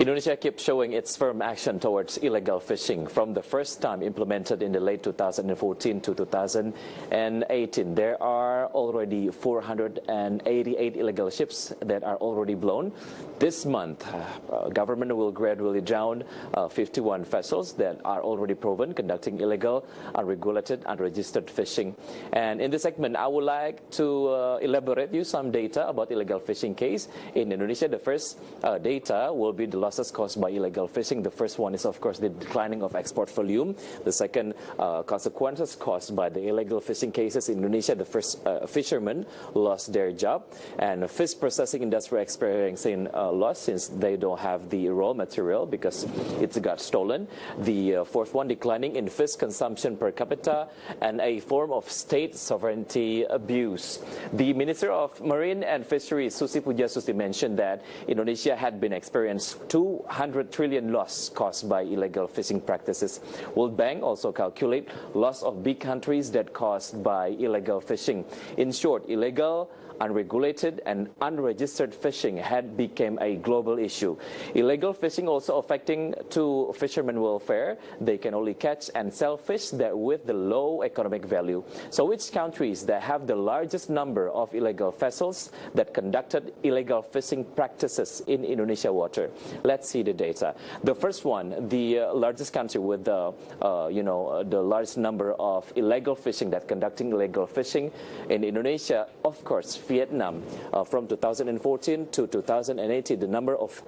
Indonesia keeps showing its firm action towards illegal fishing. From the first time implemented in the late 2014 to 2018, there are already 488 illegal ships that are already blown. This month, government will gradually drown 51 vessels that are already proven conducting illegal, unregulated, unregistered fishing. And in this segment, I would like to elaborate you some data about illegal fishing case in Indonesia. The first data will be the losses caused by illegal fishing. The first one is, of course, the declining of export volume. The second, consequences caused by the illegal fishing cases in Indonesia. The first, fishermen lost their job, and the fish processing industry experiencing loss since they don't have the raw material because it got stolen. The fourth one, declining in fish consumption per capita and a form of state sovereignty abuse. The Minister of Marine and Fisheries, Susi Pujiastuti, mentioned that Indonesia had been experienced 200 trillion loss caused by illegal fishing practices. World Bank also calculate loss of big countries that caused by illegal fishing. In short, illegal, unregulated and unregistered fishing had become a global issue. Illegal fishing also affecting to fishermen welfare. They can only catch and sell fish that with the low economic value. So which countries that have the largest number of illegal vessels that conducted illegal fishing practices in Indonesia water? Let's see the data. The first one, the largest country with the the largest number of illegal fishing that conducting illegal fishing in Indonesia, of course, Vietnam. From 2014 to 2018, the number of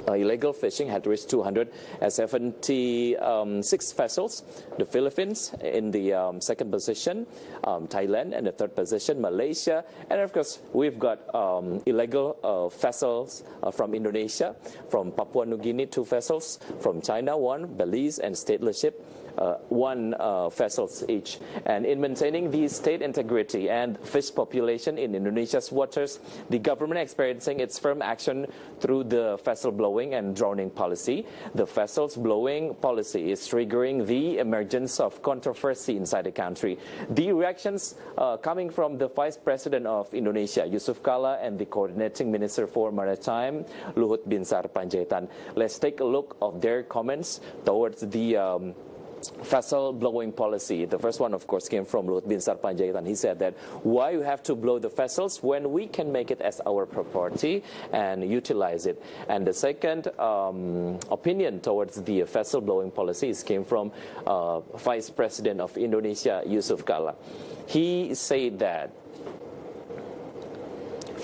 illegal fishing had reached 276 vessels. The Philippines in the second position, Thailand in the third position, Malaysia, and of course we've got illegal vessels from Indonesia, from Papua New Guinea 2 vessels, from China 1, Belize and stateless 1 vessels each. And in maintaining the state integrity and fish population in Indonesia's waters, the government experiencing its firm action through the vessel blowing and drowning policy. The vessels blowing policy is triggering the emergence of controversy inside the country. The reactions coming from the Vice President of Indonesia, Yusuf Kala, and the Coordinating Minister for Maritime, Luhut Binsar Panjaitan. Let's take a look of their comments towards the vessel blowing policy. The first one, of course, came from Luhut Binsar Panjaitan. He said that why you have to blow the vessels when we can make it as our property and utilize it. And the second opinion towards the vessel blowing policies came from Vice President of Indonesia, Yusuf Kala. He said that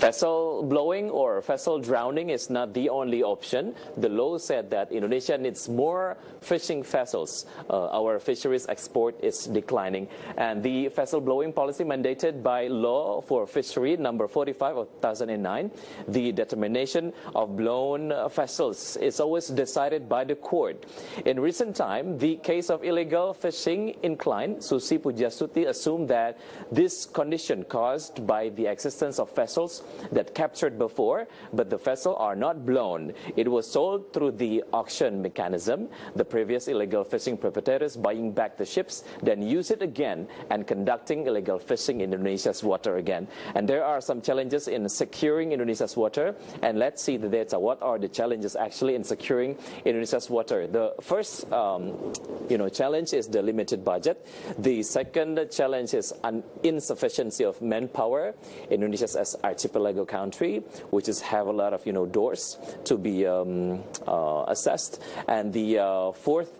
vessel blowing or vessel drowning is not the only option. The law said that Indonesia needs more fishing vessels. Our fisheries export is declining. And the vessel blowing policy mandated by law for fishery number 45 of 2009, the determination of blown vessels is always decided by the court. In recent time, the case of illegal fishing inclined. Susi Pujiastuti assumed that this condition caused by the existence of vessels that captured before, but the vessel are not blown. It was sold through the auction mechanism. The previous illegal fishing perpetrators buying back the ships, then use it again and conducting illegal fishing in Indonesia's water again. And there are some challenges in securing Indonesia's water. And let's see the data. What are the challenges actually in securing Indonesia's water? The first, challenge is the limited budget. The second challenge is an insufficiency of manpower. Indonesia's as archipelago country, which is have a lot of doors to be assessed. And the fourth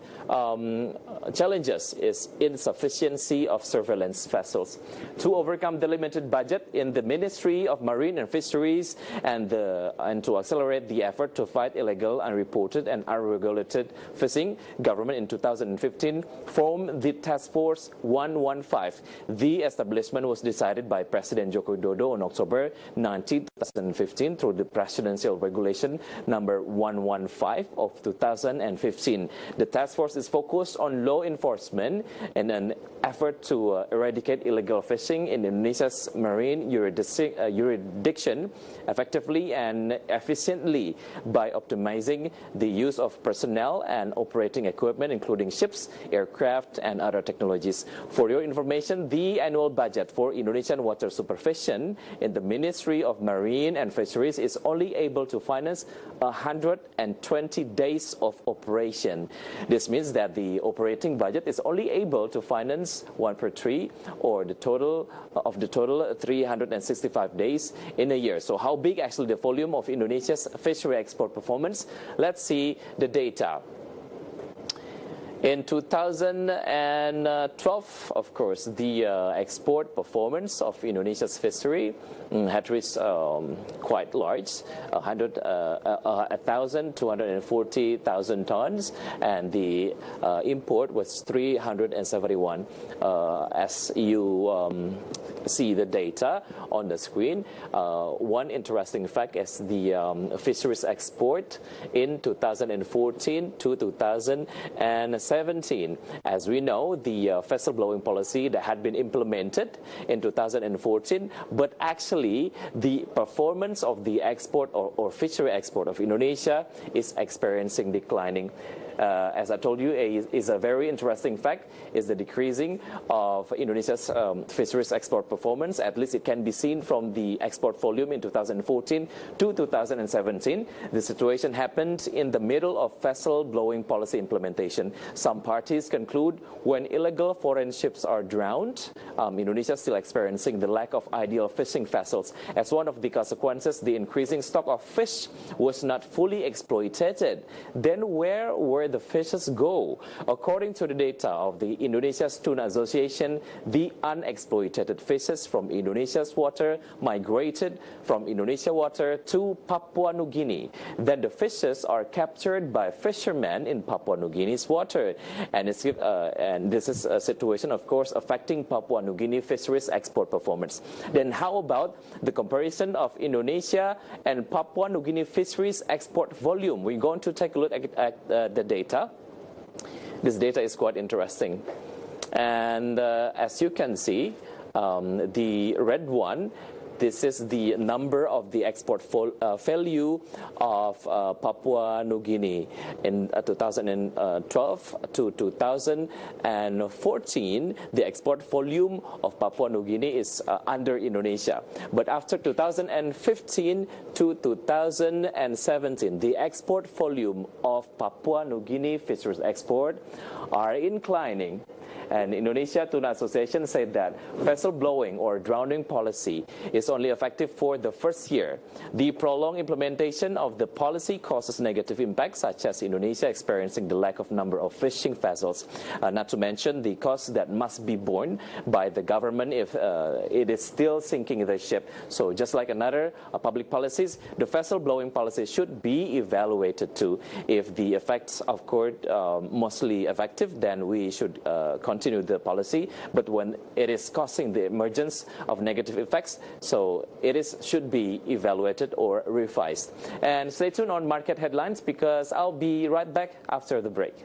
challenges is insufficiency of surveillance vessels. To overcome the limited budget in the Ministry of Marine and Fisheries and to accelerate the effort to fight illegal, unreported and unregulated fishing, government in 2015 formed the Task Force 115. The establishment was decided by President Joko Widodo on October 19, 2015 through the Presidential Regulation number 115 of 2015. The task force is focused on law enforcement in an effort to eradicate illegal fishing in Indonesia's marine jurisdiction effectively and efficiently by optimizing the use of personnel and operating equipment, including ships, aircraft, and other technologies. For your information, the annual budget for Indonesian water supervision in the Ministry of Marine and Fisheries is only able to finance 120 days of operation. This means that the operating budget is only able to finance 1 per 3, or the total 365 days in a year. So how big actually the volume of Indonesia's fishery export performance? Let's see the data. In 2012, of course, the export performance of Indonesia's fishery had reached quite large, 1,240,000 tons, and the import was 371. As you see the data on the screen, one interesting fact is the fisheries export in 2014 to 2017. As we know, the vessel blowing policy that had been implemented in 2014, but actually the performance of the export or fishery export of Indonesia is experiencing declining. As I told you, is a very interesting fact is the decreasing of Indonesia's fisheries export performance. At least it can be seen from the export volume in 2014 to 2017. The situation happened in the middle of vessel blowing policy implementation. Some parties conclude when illegal foreign ships are drowned, Indonesia is still experiencing the lack of ideal fishing vessels. As one of the consequences, the increasing stock of fish was not fully exploited. Then where were the fishes go? According to the data of the Indonesia'S Tuna Association, the unexploited fishes from Indonesia's water migrated from Indonesia water to Papua New Guinea. Then the fishes are captured by fishermen in Papua New Guinea's water. And this is a situation, of course, affecting Papua New Guinea fisheries export performance. Then how about the comparison of Indonesia and Papua New Guinea fisheries export volume? We're going to take a look at the data. This data is quite interesting. And as you can see, the red one, this is the number of the export value of Papua New Guinea in 2012 to 2014. The export volume of Papua New Guinea is under Indonesia. But after 2015 to 2017, the export volume of Papua New Guinea fisheries export are inclining. And Indonesia Tuna Association said that vessel blowing or drowning policy is only effective for the first year. The prolonged implementation of the policy causes negative impacts, such as Indonesia experiencing the lack of number of fishing vessels, not to mention the cost that must be borne by the government if it is still sinking the ship. So just like another public policies, the vessel blowing policy should be evaluated too. If the effects, of course, mostly effective, then we should continue the policy. But when it is causing the emergence of negative effects, so it should be evaluated or revised. And stay tuned on market headlines, because I'll be right back after the break.